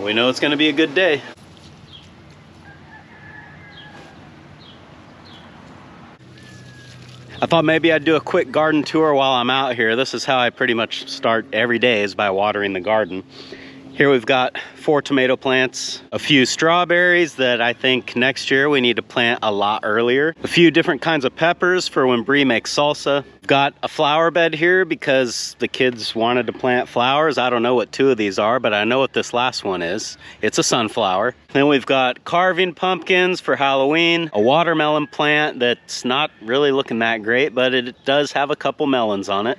we know it's gonna be a good day. I thought maybe I'd do a quick garden tour while I'm out here. This is how I pretty much start every day, is by watering the garden. Here we've got 4 tomato plants, a few strawberries that I think next year we need to plant a lot earlier, a few different kinds of peppers for when Brie makes salsa. We've got a flower bed here because the kids wanted to plant flowers. I don't know what 2 of these are, but I know what this last one is. It's a sunflower. Then we've got carving pumpkins for Halloween, a watermelon plant that's not really looking that great, but it does have a couple melons on it.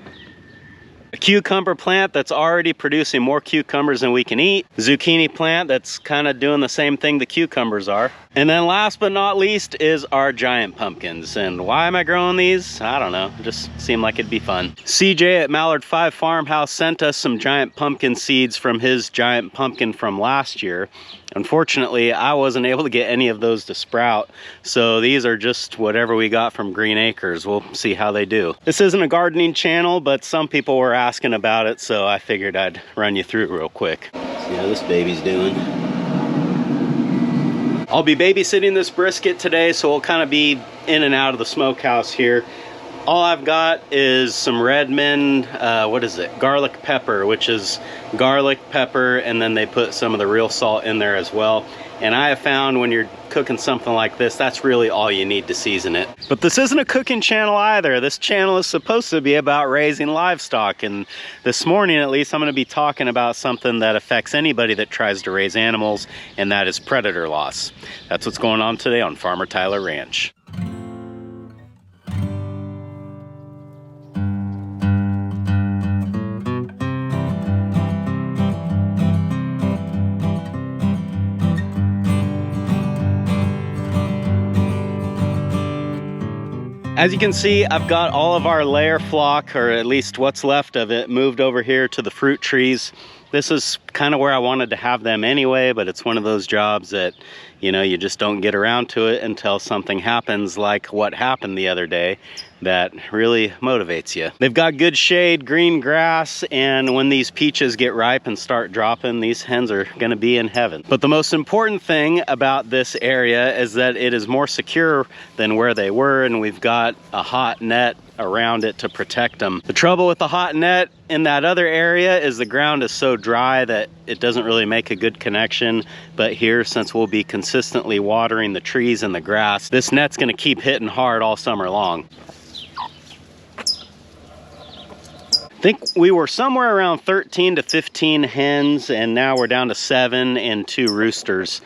A cucumber plant that's already producing more cucumbers than we can eat. Zucchini plant that's kind of doing the same thing the cucumbers are. And then last but not least is our giant pumpkins. And why am I growing these? I don't know, it just seemed like it'd be fun. CJ at Mallard 5 Farmhouse sent us some giant pumpkin seeds from his giant pumpkin from last year. Unfortunately, I wasn't able to get any of those to sprout, so these are just whatever we got from Green Acres. We'll see how they do. This isn't a gardening channel, but some people were asking about it, so I figured I'd run you through it real quick. See how this baby's doing. I'll be babysitting this brisket today, so we'll kind of be in and out of the smokehouse here. All I've got is some Redmond, what is it? Garlic pepper, which is garlic, pepper, and then they put some of the real salt in there as well. And I have found when you're cooking something like this, that's really all you need to season it. But this isn't a cooking channel either. This channel is supposed to be about raising livestock. And this morning, at least, I'm gonna be talking about something that affects anybody that tries to raise animals, and that is predator loss. That's what's going on today on Farmer Tyler Ranch. As you can see, I've got all of our layer flock, or at least what's left of it, moved over here to the fruit trees. This is kind of where I wanted to have them anyway, but it's one of those jobs that, you know, you just don't get around to it until something happens like what happened the other day that really motivates you. They've got good shade, green grass, and when these peaches get ripe and start dropping, these hens are gonna be in heaven. But the most important thing about this area is that it is more secure than where they were, and we've got a hot net around it to protect them. The trouble with the hot net in that other area is the ground is so dry that it doesn't really make a good connection. But here, since we'll be consistently watering the trees and the grass, this net's gonna keep hitting hard all summer long. I think we were somewhere around 13 to 15 hens, and now we're down to 7 and 2 roosters.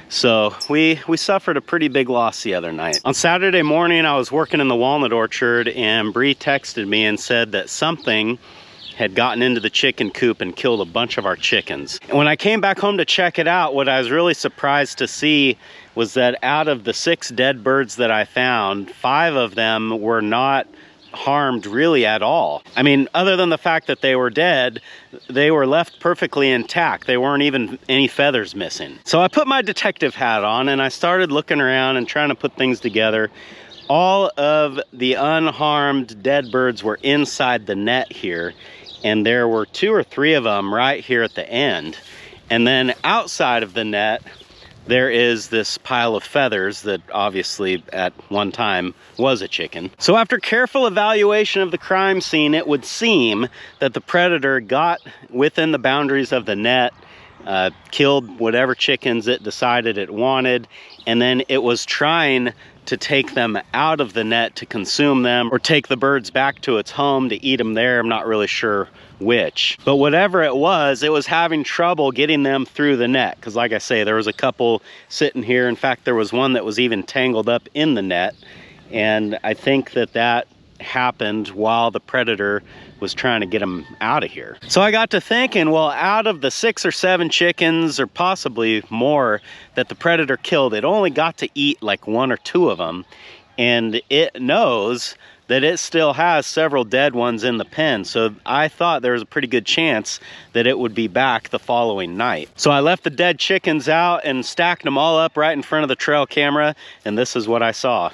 So we suffered a pretty big loss the other night. On Saturday morning, I was working in the walnut orchard, and Bree texted me and said that something had gotten into the chicken coop and killed a bunch of our chickens. And when I came back home to check it out, what I was really surprised to see was that out of the 6 dead birds that I found, 5 of them were not harmed really at all. I mean, other than the fact that they were dead, they were left perfectly intact. They weren't even any feathers missing. So I put my detective hat on and I started looking around and trying to put things together. All of the unharmed dead birds were inside the net here, and there were 2 or 3 of them right here at the end. And then outside of the net, there is this pile of feathers that obviously at one time was a chicken. So after careful evaluation of the crime scene, it would seem that the predator got within the boundaries of the net, killed whatever chickens it decided it wanted, and then it was trying to take them out of the net to consume them, or take the birds back to its home to eat them there. I'm not really sure which. But whatever it was having trouble getting them through the net. Because like I say, there was a couple sitting here. In fact, there was one that was even tangled up in the net. And I think that happened while the predator was trying to get them out of here. So I got to thinking, well, out of the 6 or 7 chickens, or possibly more, that the predator killed, it only got to eat like 1 or 2 of them. And it knows that it still has several dead ones in the pen. So I thought there was a pretty good chance that it would be back the following night. So I left the dead chickens out and stacked them all up right in front of the trail camera, and this is what I saw.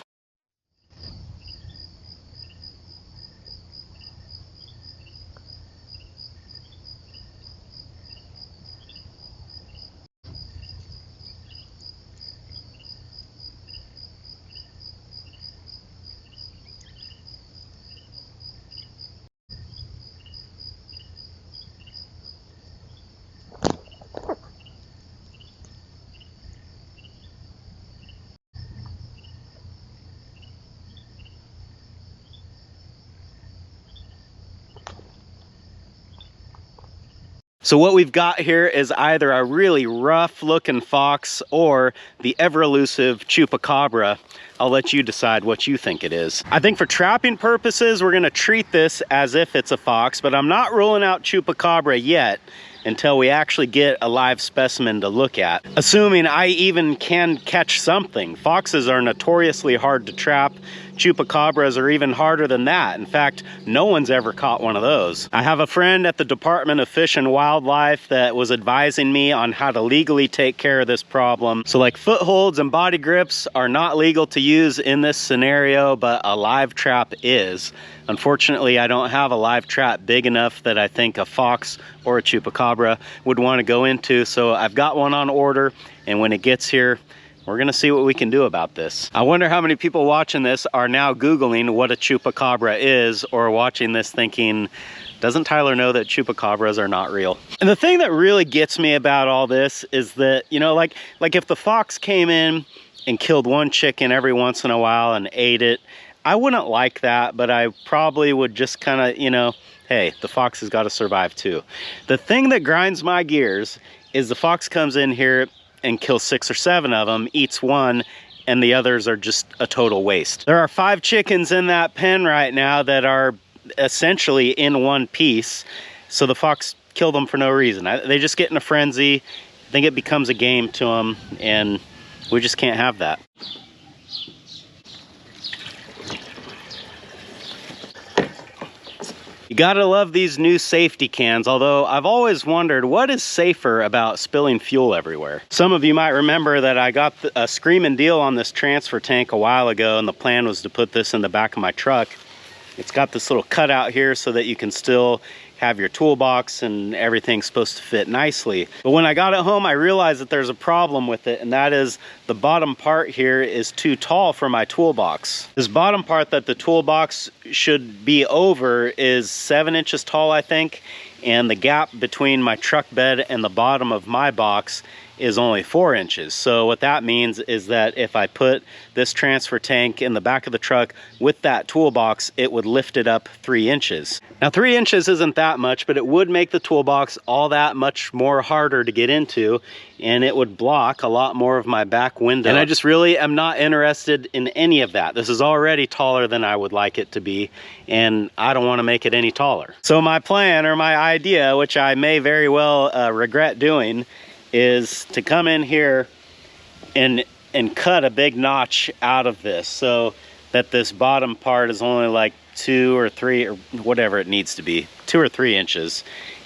So what we've got here is either a really rough looking fox or the ever elusive Chupacabra. I'll let you decide what you think it is. I think for trapping purposes, we're gonna treat this as if it's a fox, but I'm not ruling out Chupacabra yet until we actually get a live specimen to look at. Assuming I even can catch something. Foxes are notoriously hard to trap. Chupacabras are even harder than that. In fact, no one's ever caught one of those. I have a friend at the Department of Fish and Wildlife that was advising me on how to legally take care of this problem. So like footholds and body grips are not legal to use in this scenario, but a live trap is. Unfortunately, I don't have a live trap big enough that I think a fox or a Chupacabra would want to go into, so I've got one on order, and when it gets here, we're gonna see what we can do about this. I wonder how many people watching this are now Googling what a Chupacabra is, or watching this thinking, doesn't Tyler know that Chupacabras are not real? And the thing that really gets me about all this is that, you know, like if the fox came in and killed one chicken every once in a while and ate it, I wouldn't like that, but I probably would just kind of, you know, hey, the fox has got to survive too. The thing that grinds my gears is the fox comes in here and kills 6 or 7 of them, eats one, and the others are just a total waste. There are 5 chickens in that pen right now that are essentially in one piece, so the fox killed them for no reason. They just get in a frenzy. I think it becomes a game to them, and we just can't have that. You gotta love these new safety cans, although I've always wondered what is safer about spilling fuel everywhere. Some of you might remember that I got a screaming deal on this transfer tank a while ago, and the plan was to put this in the back of my truck. It's got this little cutout here so that you can still have your toolbox and everything's supposed to fit nicely. But when I got it home, I realized that there's a problem with it, and that is the bottom part here is too tall for my toolbox. This bottom part that the toolbox should be over is 7 inches tall, I think, and the gap between my truck bed and the bottom of my box is only 4 inches. So what that means is that if I put this transfer tank in the back of the truck with that toolbox, it would lift it up 3 inches. Now 3 inches isn't that much, but it would make the toolbox all that much more harder to get into, and it would block a lot more of my back window. And I just really am not interested in any of that. This is already taller than I would like it to be, and I don't want to make it any taller. So my plan, or my idea, which I may very well regret doing, is to come in here and cut a big notch out of this so that this bottom part is only like 2 or 3 or whatever it needs to be, 2 or 3 inches,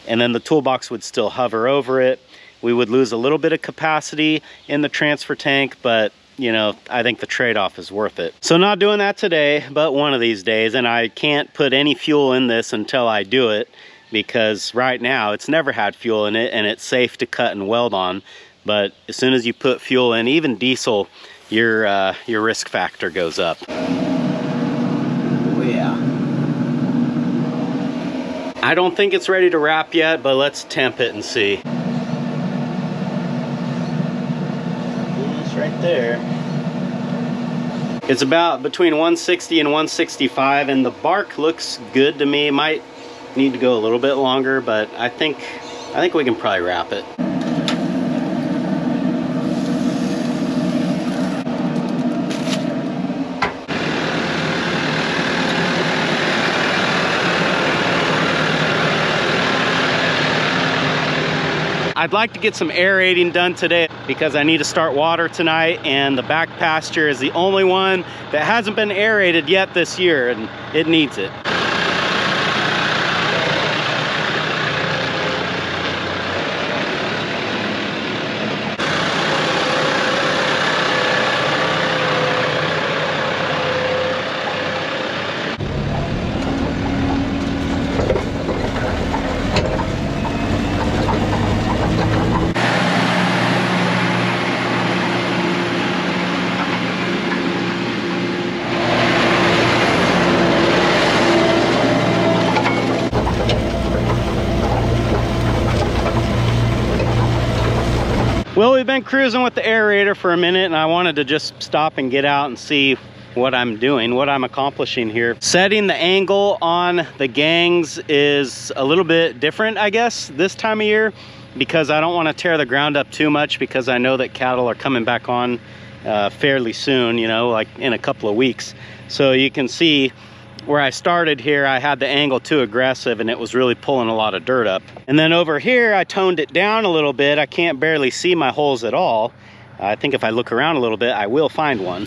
and then the toolbox would still hover over it. We would lose a little bit of capacity in the transfer tank, but you know, I think the trade-off is worth it. So not doing that today, but one of these days, and I can't put any fuel in this until I do it, because right now it's never had fuel in it and it's safe to cut and weld on. But as soon as you put fuel in, even diesel, your risk factor goes up. Oh yeah. I don't think it's ready to wrap yet, but let's temp it and see. It's right there. It's about between 160 and 165, and the bark looks good to me. Might need to go a little bit longer, but I think we can probably wrap it. I'd like to get some aerating done today because I need to start water tonight, and the back pasture is the only one that hasn't been aerated yet this year, and it needs it. Well, we've been cruising with the aerator for a minute, and I wanted to just stop and get out and see what I'm doing, what I'm accomplishing here. Setting the angle on the gangs is a little bit different, I guess, this time of year, because I don't want to tear the ground up too much, because I know that cattle are coming back on fairly soon, you know, like in a couple of weeks. So you can see where I started here, I had the angle too aggressive and it was really pulling a lot of dirt up. And then over here, I toned it down a little bit. I can't barely see my holes at all. I think if I look around a little bit, I will find one.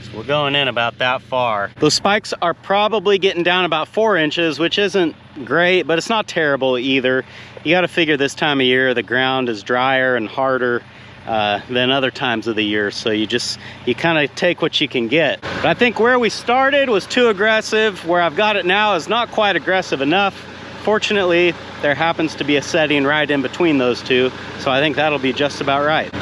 So we're going in about that far. Those spikes are probably getting down about 4 inches, which isn't great, but it's not terrible either. You got to figure this time of year the ground is drier and harder than other times of the year, so you kind of take what you can get. But I think where we started was too aggressive. Where I've got it now is not quite aggressive enough. Fortunately, there happens to be a setting right in between those two, so I think that'll be just about right.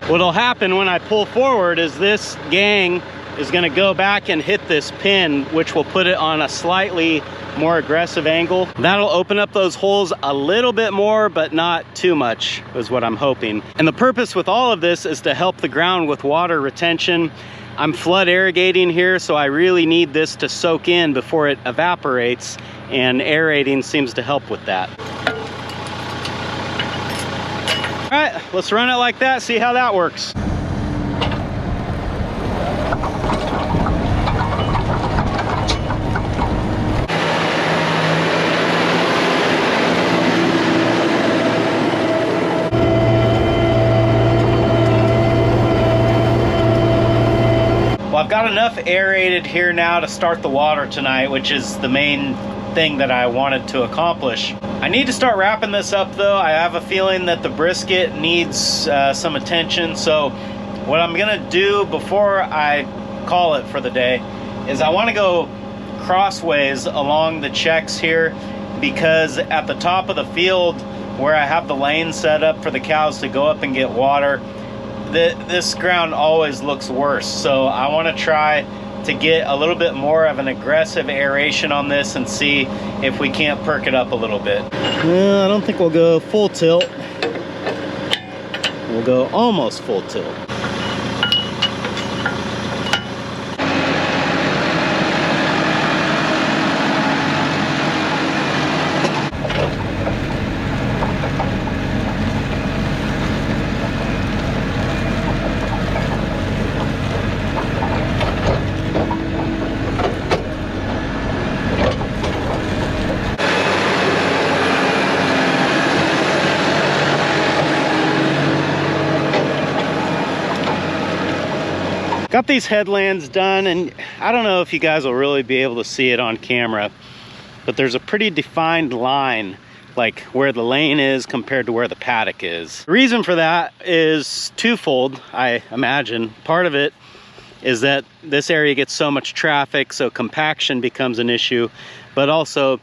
What'll happen when I pull forward is this gang is going to go back and hit this pin, which will put it on a slightly more aggressive angle. That'll open up those holes a little bit more, but not too much, is what I'm hoping. And the purpose with all of this is to help the ground with water retention. I'm flood irrigating here, so I really need this to soak in before it evaporates, and aerating seems to help with that. All right, let's run it like that, see how that works. I've got enough aerated here now to start the water tonight, which is the main thing that I wanted to accomplish. I need to start wrapping this up though. I have a feeling that the brisket needs some attention. So what I'm gonna do before I call it for the day is I want to go crossways along the checks here, because at the top of the field where I have the lane set up for the cows to go up and get water, this ground always looks worse. So I want to try to get a little bit more of an aggressive aeration on this and see if we can't perk it up a little bit. I don't think we'll go full tilt. We'll go almost full tilt. Got these headlands done, and I don't know if you guys will really be able to see it on camera, but there's a pretty defined line, like where the lane is compared to where the paddock is. The reason for that is twofold, I imagine. Part of it is that this area gets so much traffic, so compaction becomes an issue, but also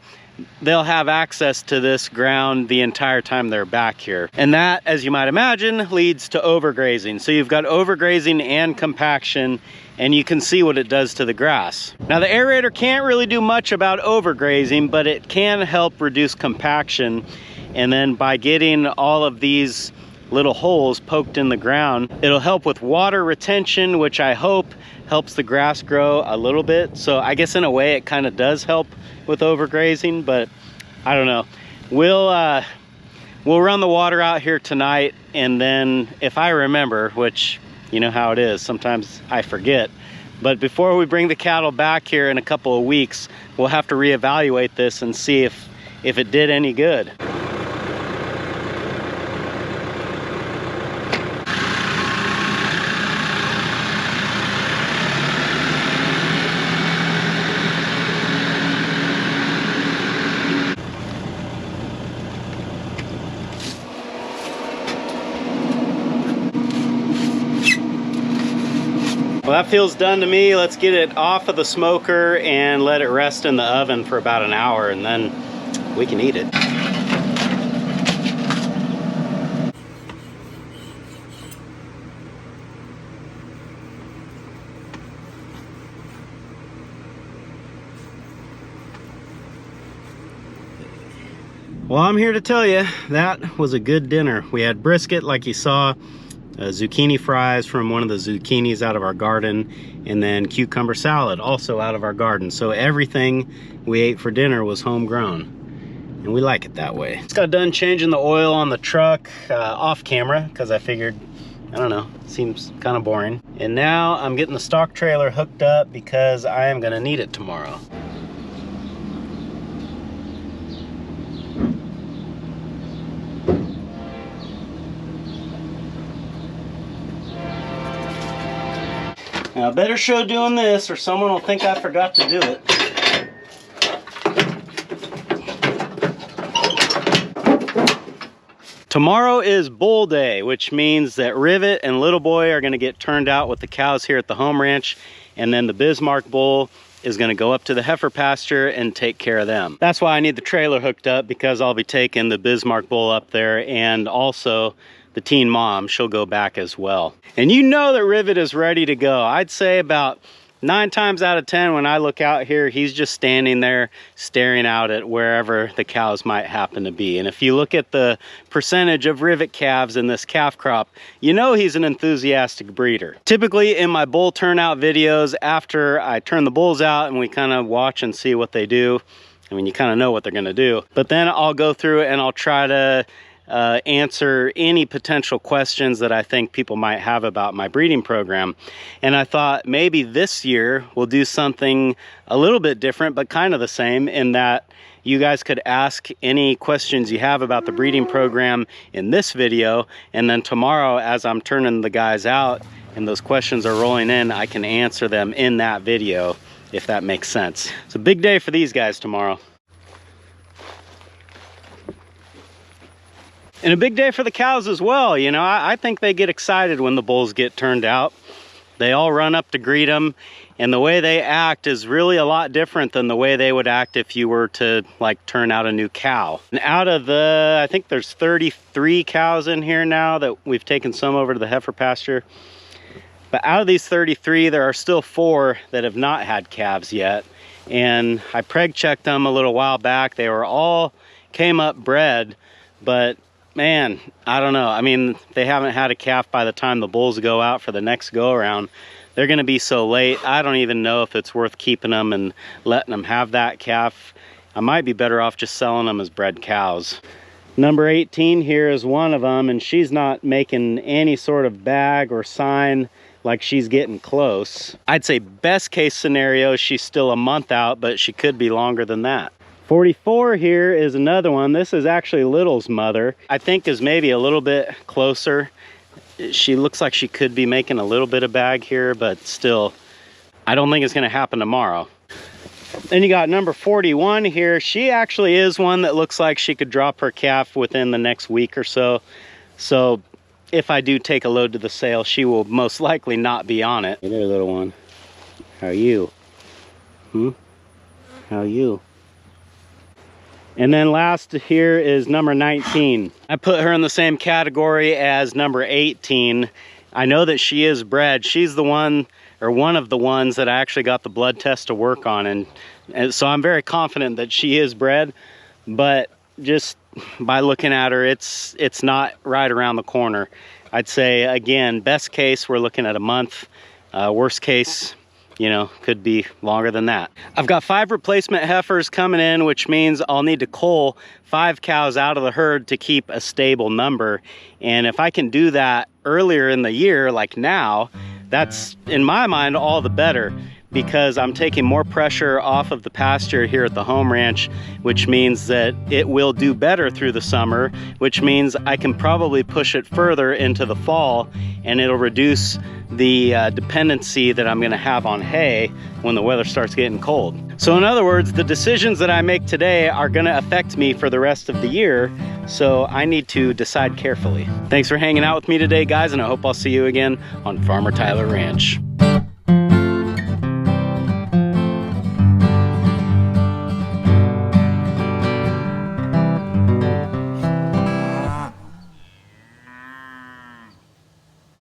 they'll have access to this ground the entire time they're back here. And that, as you might imagine, leads to overgrazing. So you've got overgrazing and compaction, and you can see what it does to the grass. Now the aerator can't really do much about overgrazing, but it can help reduce compaction. And then by getting all of these little holes poked in the ground, it'll help with water retention, which I hope helps the grass grow a little bit. So I guess in a way it kind of does help with overgrazing, but I don't know. We'll run the water out here tonight, and then if I remember, which you know how it is, sometimes I forget, but before we bring the cattle back here in a couple of weeks, we'll have to reevaluate this and see if it did any good. Well, that feels done to me. Let's get it off of the smoker and let it rest in the oven for about an hour, and then we can eat it. Well, I'm here to tell you that was a good dinner. We had brisket like you saw, zucchini fries from one of the zucchinis out of our garden, and then cucumber salad also out of our garden. So everything we ate for dinner was homegrown, and we like it that way. Just got done changing the oil on the truck off camera because I figured, I don't know, seems kind of boring. And now I'm getting the stock trailer hooked up because I am gonna need it tomorrow. Now I better show doing this or someone will think I forgot to do it. Tomorrow is bull day, which means that Rivet and Little Boy are gonna get turned out with the cows here at the home ranch, and then the Bismarck bull is gonna go up to the heifer pasture and take care of them. That's why I need the trailer hooked up, because I'll be taking the Bismarck bull up there, and also the teen mom, she'll go back as well. And you know that Rivet is ready to go. I'd say about 9 times out of 10 when I look out here, he's just standing there staring out at wherever the cows might happen to be. And if you look at the percentage of Rivet calves in this calf crop, you know he's an enthusiastic breeder. Typically in my bull turnout videos, after I turn the bulls out and we kind of watch and see what they do, I mean, you kind of know what they're gonna do. But then I'll go through and I'll try to answer any potential questions that I think people might have about my breeding program. And I thought maybe this year we'll do something a little bit different, but kind of the same, in that you guys could ask any questions you have about the breeding program in this video, and then tomorrow as I'm turning the guys out and those questions are rolling in, I can answer them in that video, if that makes sense. It's a big day for these guys tomorrow. And a big day for the cows as well. You know, I think they get excited when the bulls get turned out. They all run up to greet them, and the way they act is really a lot different than the way they would act if you were to like turn out a new cow. And out of the, I think there's 33 cows in here now that we've taken some over to the heifer pasture. But out of these 33, there are still 4 that have not had calves yet. And I preg checked them a little while back. They were all came up bred, but man, I don't know. I mean, they haven't had a calf by the time the bulls go out for the next go around. They're gonna be so late, I don't even know if it's worth keeping them and letting them have that calf. I might be better off just selling them as bred cows. Number 18 here is one of them, and she's not making any sort of bag or sign like she's getting close. I'd say best case scenario, she's still a month out, but she could be longer than that. 44 here is another one. This is actually Little's mother. I think is maybe a little bit closer. She looks like she could be making a little bit of bag here, but still, I don't think it's gonna happen tomorrow. Then you got number 41 here. She actually is one that looks like she could drop her calf within the next week or so. So if I do take a load to the sale, she will most likely not be on it. Hey there, little one. How are you? How are you? And then last here is number 19. I put her in the same category as number 18. I know that she is bred. She's the one, or one of the ones that I actually got the blood test to work on. And so I'm very confident that she is bred, but just by looking at her, it's not right around the corner. I'd say, again, best case, we're looking at a month. Worst case, you know, could be longer than that. I've got 5 replacement heifers coming in, which means I'll need to cull 5 cows out of the herd to keep a stable number. And if I can do that earlier in the year, like now, that's, in my mind, all the better, because I'm taking more pressure off of the pasture here at the home ranch, which means that it will do better through the summer, which means I can probably push it further into the fall, and it'll reduce the dependency that I'm gonna have on hay when the weather starts getting cold. So in other words, the decisions that I make today are gonna affect me for the rest of the year, so I need to decide carefully. Thanks for hanging out with me today, guys, and I hope I'll see you again on Farmer Tyler Ranch.